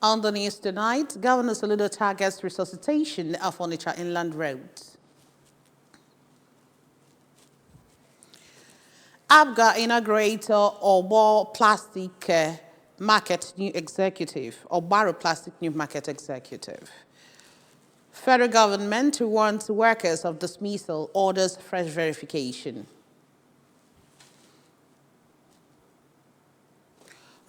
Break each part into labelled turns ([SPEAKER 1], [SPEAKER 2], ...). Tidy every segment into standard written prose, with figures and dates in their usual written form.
[SPEAKER 1] On the news tonight, Governor Soludo targets resuscitation of Onitsha Inland Road. ABGA inaugurator Obo Plastic Market New Executive, or Barrow Plastic New Market Executive. Federal government warns workers of dismissal, orders fresh verification.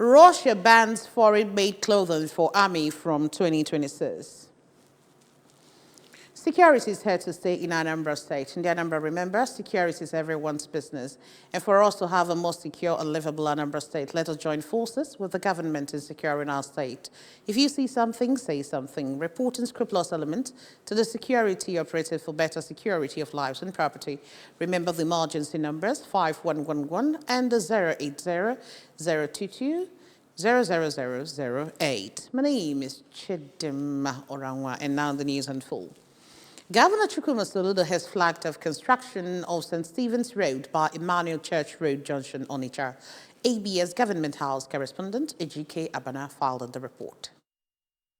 [SPEAKER 1] Russia bans foreign-made clothing for army from 2026. Security is here to stay in Anambra State. In the Anambra, remember, security is everyone's business. And for us to have a more secure and livable Anambra State, let us join forces with the government in securing our state. If you see something, say something. Reporting scrupulous element to the security operative for better security of lives and property. Remember the emergency numbers 5111 and the 080-022. 00008. My name is Chidima Orangwa, and now the news in full. Governor Chukwuma Soludo has flagged off construction of St. Stephen's Road by Emmanuel Church Road Junction, Onitsha. ABS Government House correspondent Ejike Abana filed the report.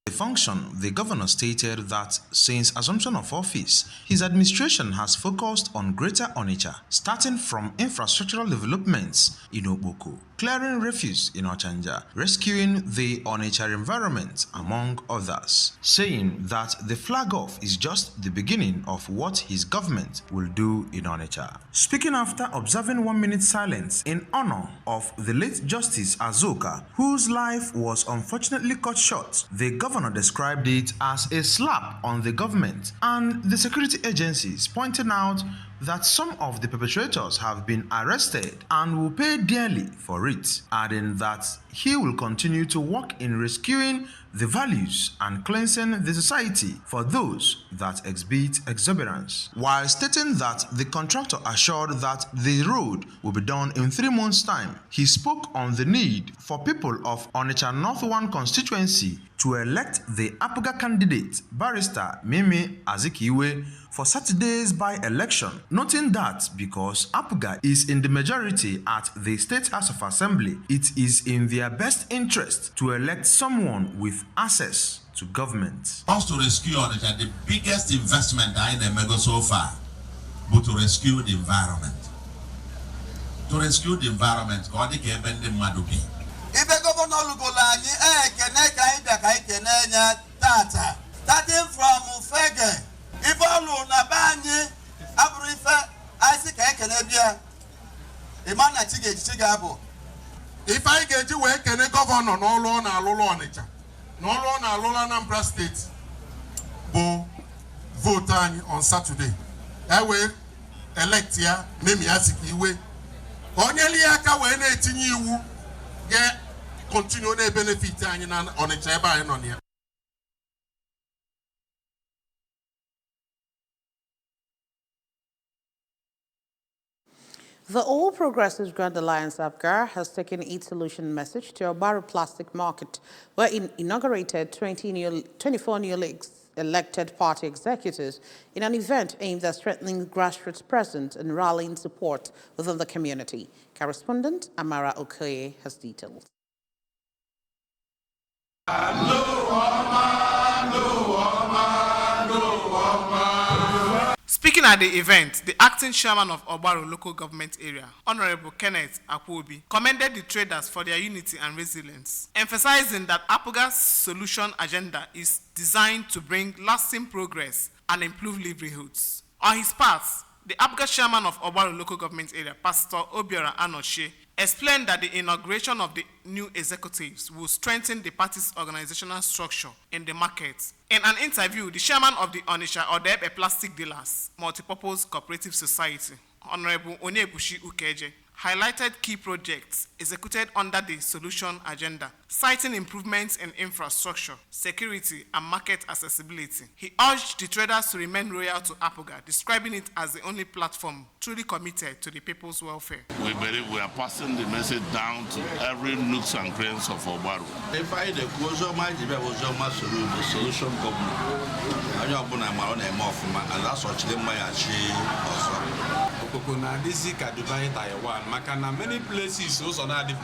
[SPEAKER 2] The function, the governor stated that since assumption of office, his administration has focused on Greater Onitsha, starting from infrastructural developments in Oboko, clearing refuse in Ochanja, rescuing the Onitsha environment, among others, saying that the flag off is just the beginning of what his government will do in Onitsha. Speaking after observing 1 minute silence in honor of the late Justice Azuka, whose life was unfortunately cut short, the governor described it as a slap on the government and the security agencies, pointing out that some of the perpetrators have been arrested and will pay dearly for it, adding that he will continue to work in rescuing the values and cleansing the society for those that exhibit exuberance, while stating that the contractor assured that the road will be done in 3 months' time. He spoke on the need for people of Onitsha North 1 constituency to elect the APGA candidate, Barrister Mimi Azikiwe, for Saturday's by-election, noting that because APGA is in the majority at the State House of Assembly, it is in their best interest to elect someone with access to government.
[SPEAKER 3] Us to rescue Onitsha, the biggest investment in the mega so far, but to rescue the environment. To rescue the environment, God gave them the Madubi. If a governor Lugolani, starting from Fege, if all Nabani, Abrifa, Isaac Ekenebia, Imana Chigabo. If I get you work and a governor, no loan, Onitsha, no loan, Anambra State, Bo vote on Saturday. I will elect here, Mimi Asikiwe. Only Aka when 18 you get continue to benefit on Onitsha and on here.
[SPEAKER 1] The All Progressives Grand Alliance APGA has taken its solution message to a Barrow Plastic Market, where it inaugurated 24 newly elected party executives in an event aimed at strengthening grassroots presence and rallying support within the community. Correspondent Amara Okoye has details.
[SPEAKER 4] Speaking at the event, the acting chairman of Obaro local government area, Honorable Kenneth Akwobi, commended the traders for their unity and resilience, emphasizing that APGA's solution agenda is designed to bring lasting progress and improve livelihoods. On his part, the APGA chairman of Obaro local government area, Pastor Obiora Anoche, explained that the inauguration of the new executives will strengthen the party's organizational structure in the market. In an interview, the chairman of the Onitsha Odebe Plastic Dealers Multipurpose Cooperative Society, Honorable Onyebushi Ukeje, highlighted key projects executed under the solution agenda, citing improvements in infrastructure, security, and market accessibility. He urged the traders to remain loyal to APGA, describing it as the only platform truly committed to the people's welfare.
[SPEAKER 5] We believe we are passing the message down to every nooks and crannies of Obaro. If I the solution government, and that's what they might achieve also.
[SPEAKER 6] Kokona disi ka Dubai Taiwan Makana many places also are going.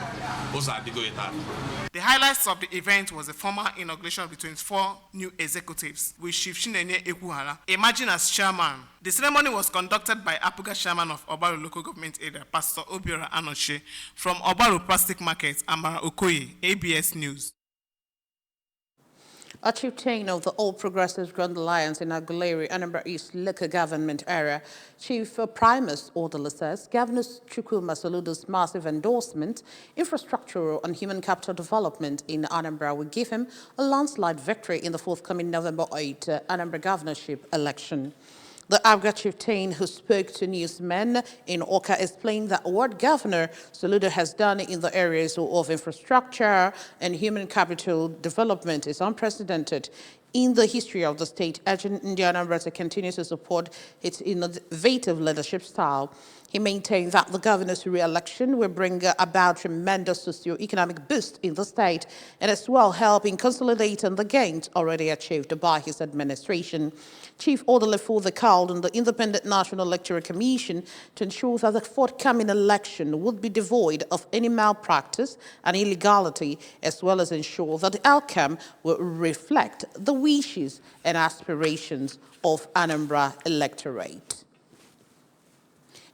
[SPEAKER 4] The highlights of the event was the formal inauguration of the 24 new executives, with Chief Chinenye Ekuhara emerging as chairman. The ceremony was conducted by Apuga chairman of Obaru Local Government Area, Pastor Obiora Anoche, from Obaru Plastic Market, Amara Okoye, ABS News.
[SPEAKER 1] A chieftain of the All Progressives Grand Alliance in Aguilera, Anambra East Local Government Area, Chief Primus Orderly says Governor Chukwuma Soludo's massive endorsement, infrastructural and human capital development in Anambra will give him a landslide victory in the forthcoming November 8 Anambra governorship election. The Abga chieftain who spoke to newsmen in Oka explained that what Governor Soludo has done in the areas of infrastructure and human capital development is unprecedented in the history of the state, urging Anambra to continue to support its innovative leadership style. He maintained that the governor's re-election will bring about tremendous socio-economic boost in the state and as well help in consolidating the gains already achieved by his administration. Chief Orderly further called on the Independent National Electoral Commission to ensure that the forthcoming election would be devoid of any malpractice and illegality, as well as ensure that the outcome will reflect the wishes and aspirations of Anambra electorate.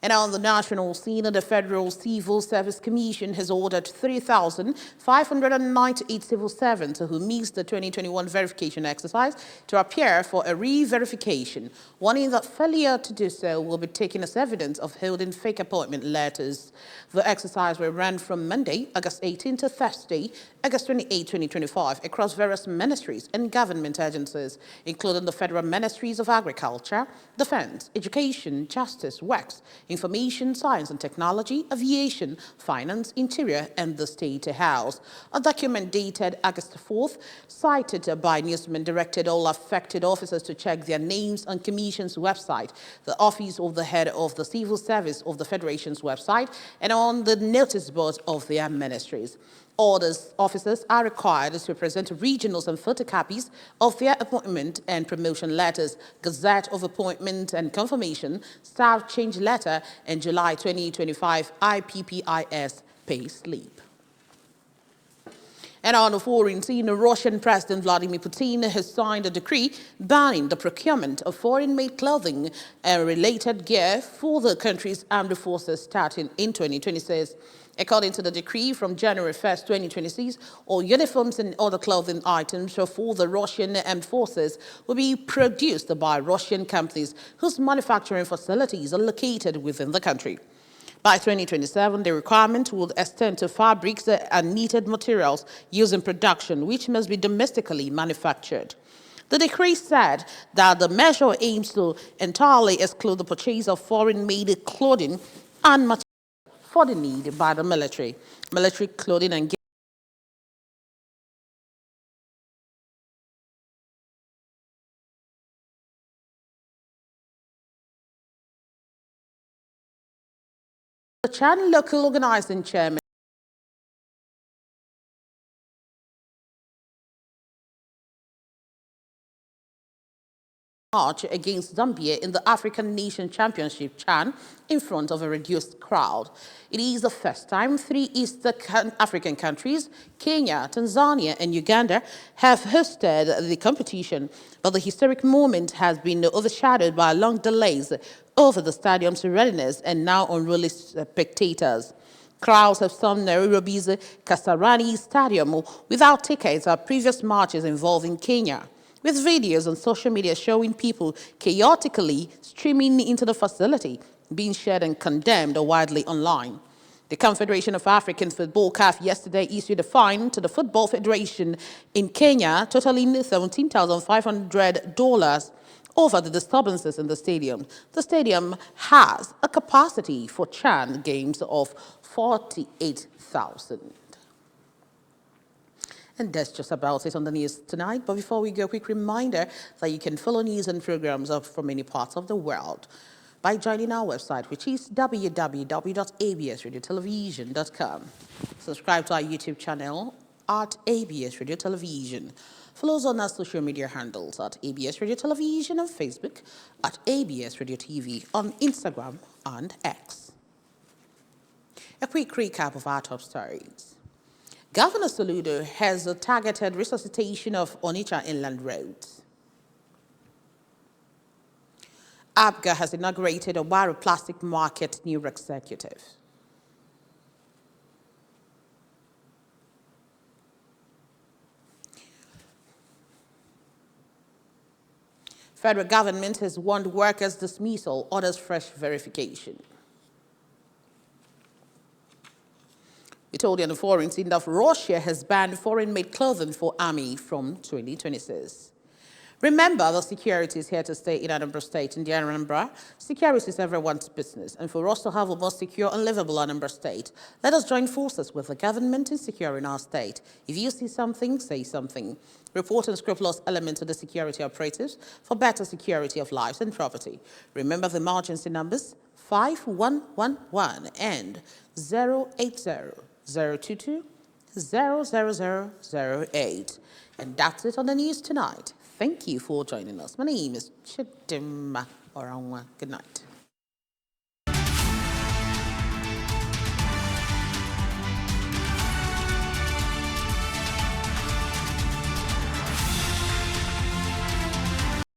[SPEAKER 1] And on the national scene, the Federal Civil Service Commission has ordered 3,598 civil servants who missed the 2021 verification exercise to appear for a re-verification, warning that failure to do so will be taken as evidence of holding fake appointment letters. The exercise will run from Monday, August 18 to Thursday, August 28, 2025, across various ministries and government agencies, including the Federal Ministries of Agriculture, Defense, Education, Justice, Works, Information, Science and Technology, Aviation, Finance, Interior, and the State House. A document dated August 4th, cited by newsmen, directed all affected officers to check their names on Commission's website, the Office of the Head of the Civil Service of the Federation's website, and on the notice boards of their ministries. Officers are required to present originals and photocopies of their appointment and promotion letters, Gazette of Appointment and Confirmation, Staff Change Letter, and July 2025 IPPIS pay slip. And on the foreign scene, Russian President Vladimir Putin has signed a decree banning the procurement of foreign-made clothing and related gear for the country's armed forces starting in 2026. According to the decree from January 1st, 2026, all uniforms and other clothing items for the Russian armed forces will be produced by Russian companies whose manufacturing facilities are located within the country. By 2027, the requirement would extend to fabrics and knitted materials used in production, which must be domestically manufactured. The decree said that the measure aims to entirely exclude the purchase of foreign-made clothing and materials for the need by the military. Military clothing and the Chan local organizing chairman march against Zambia in the African Nation Championship Chan in front of a reduced crowd. It is the first time 3 East African countries, Kenya, Tanzania, and Uganda, have hosted the competition, but the historic moment has been overshadowed by long delays over the stadium's readiness and now unruly spectators. Crowds have stormed Nairobi's Kasarani Stadium without tickets at previous matches involving Kenya, with videos on social media showing people chaotically streaming into the facility, being shared and condemned widely online. The Confederation of African Football (CAF) yesterday issued a fine to the Football Federation in Kenya, totaling $17,500 over the disturbances in the stadium. The stadium has a capacity for Chan games of 48,000. And that's just about it on the news tonight. But before we go, a quick reminder that you can follow news and programs from many parts of the world by joining our website, which is www.absradiotelevision.com. Subscribe to our YouTube channel at ABS Radio Television. Follow us on our social media handles at ABS Radio Television on Facebook, at ABS Radio TV on Instagram and X. A quick recap of our top stories. Governor Soludo has a targeted resuscitation of Onitsha Inland Roads. APGA has inaugurated a Wari Plastic Market new executive. Federal government has warned workers dismissal, orders fresh verification. We told you on the foreign scene that Russia has banned foreign-made clothing for army from 2026. Remember, the security is here to stay in Anambra State. In the Anambra, security is everyone's business. And for us to have a more secure and livable Anambra State, let us join forces with the government in securing our state. If you see something, say something. Report unscrupulous elements to the security operatives for better security of lives and property. Remember the emergency numbers 5111 and 080-022-00008. And that's it on the news tonight. Thank you for joining us. My name is Chidimma Oranwa. Good night.